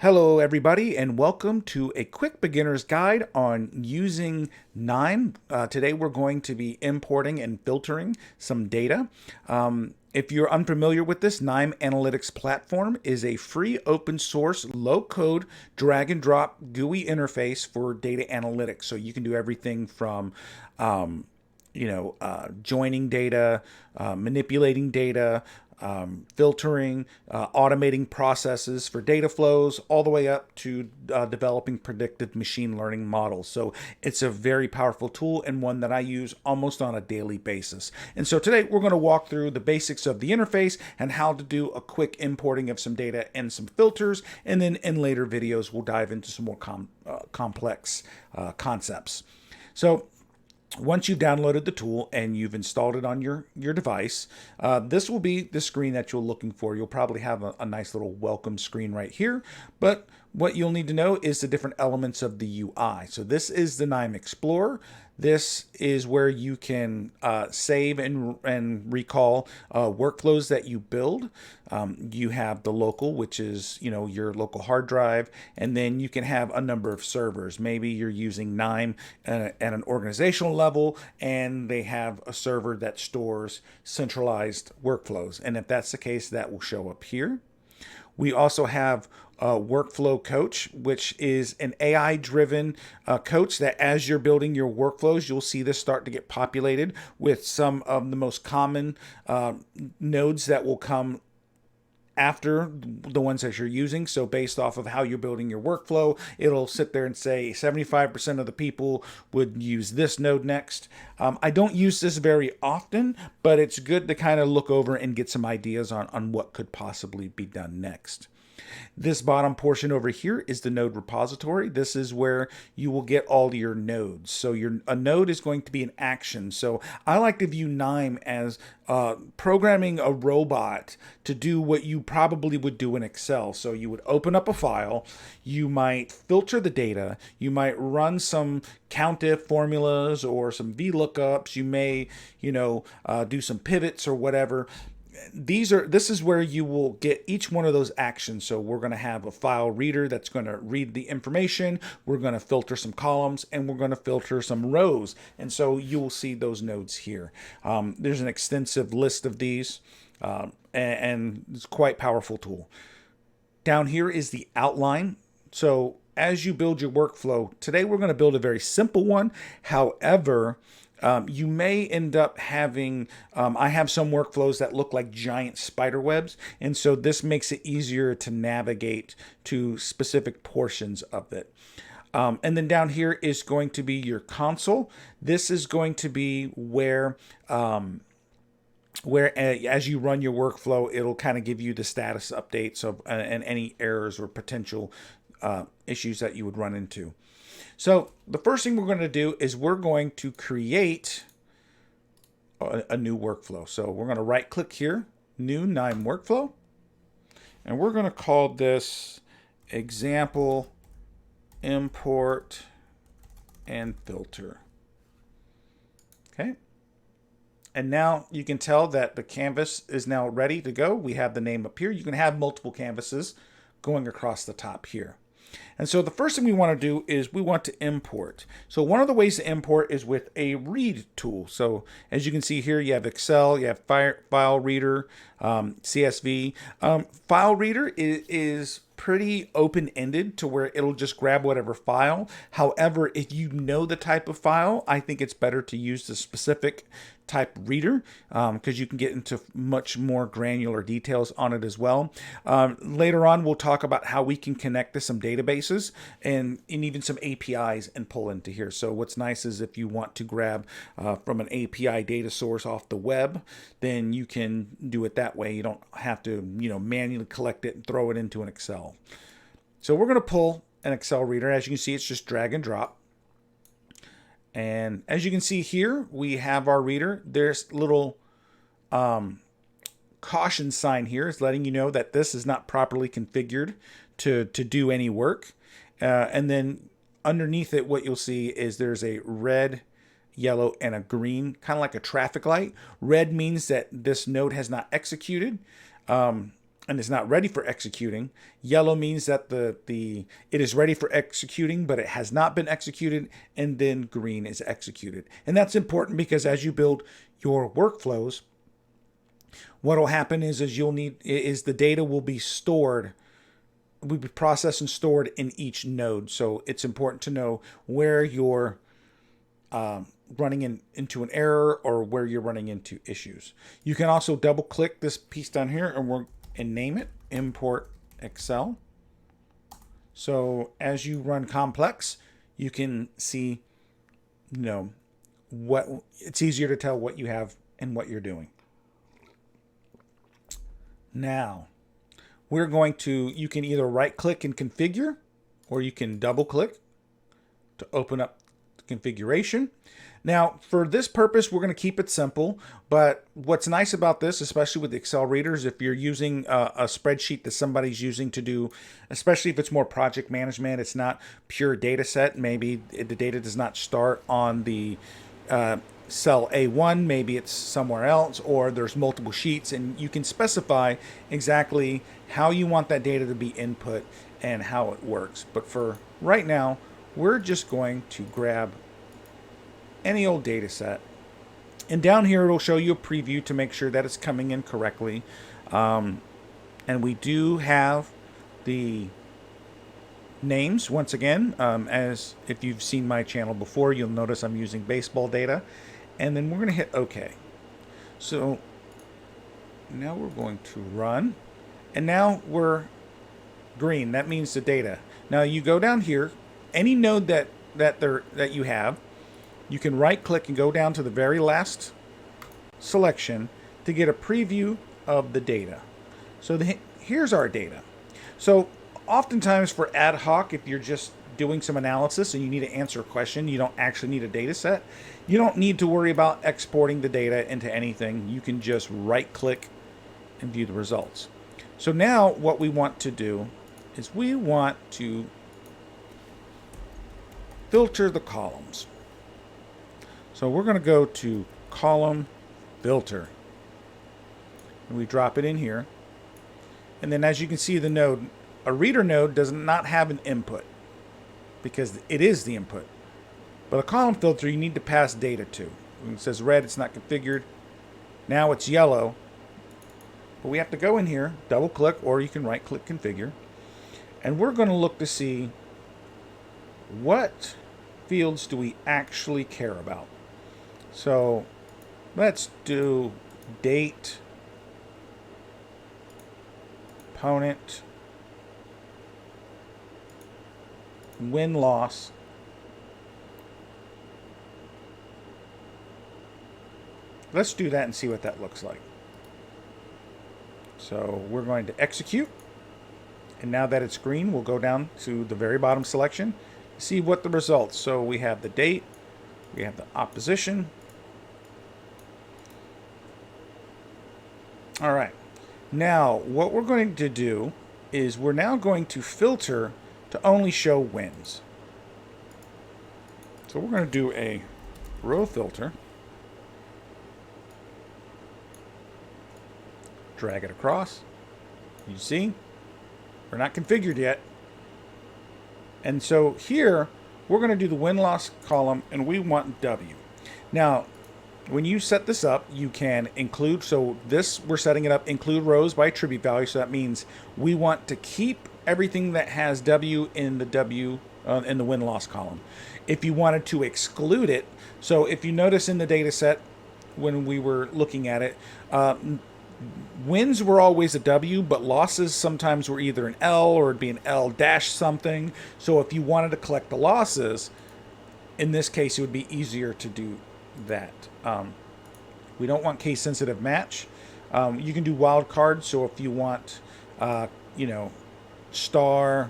Hello everybody and welcome to a quick beginner's guide on using KNIME. Today we're going to be importing and filtering some data. If you're unfamiliar with this, KNIME Analytics platform is a free open source low code drag and drop GUI interface for data analytics. So you can do everything from joining data, manipulating data, filtering, automating processes for data flows, all the way up to developing predictive machine learning models. So it's a very powerful tool and one that I use almost on a daily basis. And so today we're going to walk through the basics of the interface and how to do a quick importing of some data and some filters. And then in later videos, we'll dive into some more complex concepts. So once you've downloaded the tool and you've installed it on your device, this will be the screen that you're looking for. You'll probably have a nice little welcome screen right here, but what you'll need to know is the different elements of the UI. So this is the Nime Explorer. This is where you can save and recall workflows that you build. You have the local, which is your local hard drive, and then you can have a number of servers. Maybe you're using KNIME at an organizational level, and they have a server that stores centralized workflows. And if that's the case, that will show up here. We also have Workflow Coach, which is an AI-driven coach that as you're building your workflows, you'll see this start to get populated with some of the most common nodes that will come after the ones that you're using. So based off of how you're building your workflow, it'll sit there and say 75% of the people would use this node next. I don't use this very often, but it's good to kind of look over and get some ideas on what could possibly be done next. This bottom portion over here is the node repository. This is where you will get all your nodes. So a node is going to be an action. So I like to view KNIME as programming a robot to do what you probably would do in Excel. So you would open up a file, you might filter the data, you might run some COUNTIF formulas or some VLOOKUPs, you may do some pivots or whatever. This is where you will get each one of those actions. So we're going to have a file reader that's going to read the information. We're going to filter some columns and we're going to filter some rows. And so you will see those nodes here. There's an extensive list of these and it's quite powerful tool. Down here is the outline. So as you build your workflow, today we're going to build a very simple one. However, you may end up having, I have some workflows that look like giant spider webs, and so this makes it easier to navigate to specific portions of it. And then down here is going to be your console. This is going to be where as you run your workflow, it'll kind of give you the status updates of and any errors or potential issues that you would run into. So the first thing we're going to do is we're going to create a new workflow. So we're going to right click here, new KNIME workflow, and we're going to call this example import and filter. Okay. And now you can tell that the canvas is now ready to go. We have the name up here. You can have multiple canvases going across the top here. And so the first thing we want to do is we want to import. So one of the ways to import is with a read tool. So as you can see here, you have Excel, you have file reader, CSV. File reader is pretty open-ended to where it'll just grab whatever file. However, if you know the type of file, I think it's better to use the specific type reader because you can get into much more granular details on it as well. Later on, we'll talk about how we can connect to some databases and even some APIs and pull into here. So what's nice is if you want to grab from an API data source off the web, then you can do it that way. You don't have to manually collect it and throw it into an Excel. So we're going to pull an Excel reader. As you can see, it's just drag and drop. And as you can see here, we have our reader. There's a little caution sign here. It's letting you know that this is not properly configured to do any work. And then underneath it, what you'll see is there's a red, yellow, and a green, kind of like a traffic light. Red means that this node has not executed. and is not ready for executing. Yellow means that it is ready for executing, but it has not been executed, and then green is executed. And that's important because as you build your workflows, what will happen is the data will be stored, will be processed and stored in each node. So it's important to know where you're running into an error or where you're running into issues. You can also double click this piece down here and name it import Excel. So as you run complex, you can see, what it's easier to tell what you have and what you're doing. Now, you can either right click and configure, or you can double click to open up the configuration. Now, for this purpose, we're going to keep it simple, but what's nice about this, especially with Excel readers, if you're using a spreadsheet that somebody's using to do, especially if it's more project management, it's not pure data set, maybe the data does not start on the cell A1, maybe it's somewhere else, or there's multiple sheets, and you can specify exactly how you want that data to be input and how it works. But for right now, we're just going to grab any old data set, and down here it'll show you a preview to make sure that it's coming in correctly, and we do have the names once again. As if you've seen my channel before, you'll notice I'm using baseball data, and then we're going to hit OK. So now we're going to run, and now we're green. That means the data. Now you go down here, any node that you have, you can right click and go down to the very last selection to get a preview of the data. So here's our data. So oftentimes for ad hoc, if you're just doing some analysis and you need to answer a question, you don't actually need a data set. You don't need to worry about exporting the data into anything. You can just right click and view the results. So now what we want to do is we want to filter the columns. So we're going to go to column filter, and we drop it in here. And then as you can see, the node, a reader node does not have an input because it is the input. But a column filter, you need to pass data to. When it says red, it's not configured. Now it's yellow. But we have to go in here, double click, or you can right click configure. And we're going to look to see what fields do we actually care about. So let's do date, opponent, win-loss, let's do that and see what that looks like. So we're going to execute, and now that it's green, we'll go down to the very bottom selection, see what the results. So we have the date, we have the opposition. All right, now what we're going to do is we're now going to filter to only show wins. So we're going to do a row filter, drag it across. You see, we're not configured yet. And so here, we're going to do the win-loss column, and we want W. Now, when you set this up, you can include, so this, we're setting it up, include rows by attribute value. So that means we want to keep everything that has W in the win-loss column. If you wanted to exclude it, so if you notice in the data set, when we were looking at it, wins were always a W, but losses sometimes were either an L or it'd be an L dash something. So if you wanted to collect the losses, in this case, it would be easier to do that. We don't want case sensitive match. You can do wild cards. So if you want, star,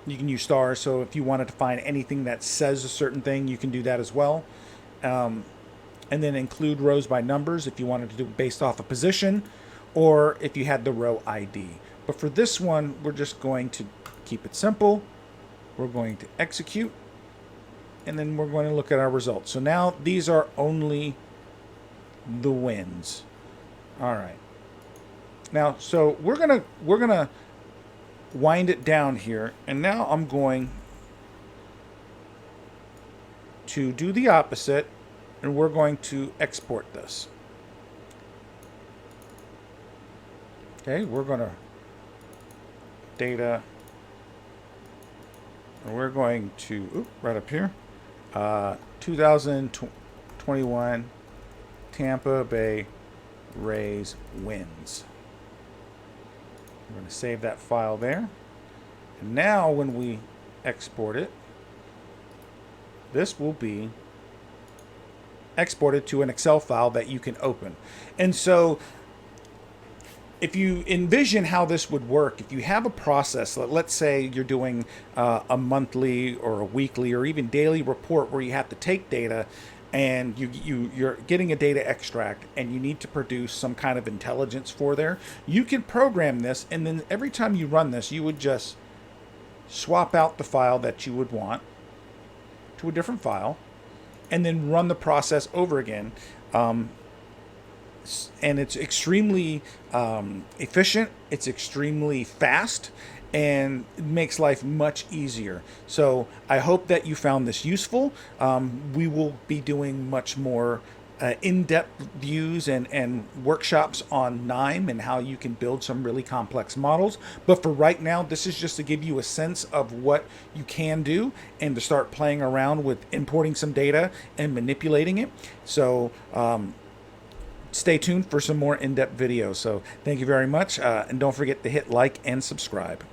you can use star. So if you wanted to find anything that says a certain thing, you can do that as well. And then include rows by numbers if you wanted to do it based off a position, or if you had the row ID. But for this one, we're just going to keep it simple. We're going to execute, and then we're going to look at our results. So now these are only the wins. All right. Now, so we're gonna wind it down here, and now I'm going to do the opposite, and we're going to export this. Okay, we're gonna data, and we're going to right up here, 2021 Tampa Bay Rays wins. We're going to save that file there. And now when we export it, this will be exported to an Excel file that you can open. And so if you envision how this would work, if you have a process, let's say you're doing a monthly or a weekly or even daily report where you have to take data and you're getting a data extract and you need to produce some kind of intelligence for there, you can program this, and then every time you run this, you would just swap out the file that you would want to a different file and then run the process over again. And it's extremely efficient, it's extremely fast, and it makes life much easier. So I hope that you found this useful. We will be doing much more in-depth views and workshops on KNIME and how you can build some really complex models. But for right now, this is just to give you a sense of what you can do and to start playing around with importing some data and manipulating it. So stay tuned for some more in-depth videos. So thank you very much, and don't forget to hit like and subscribe.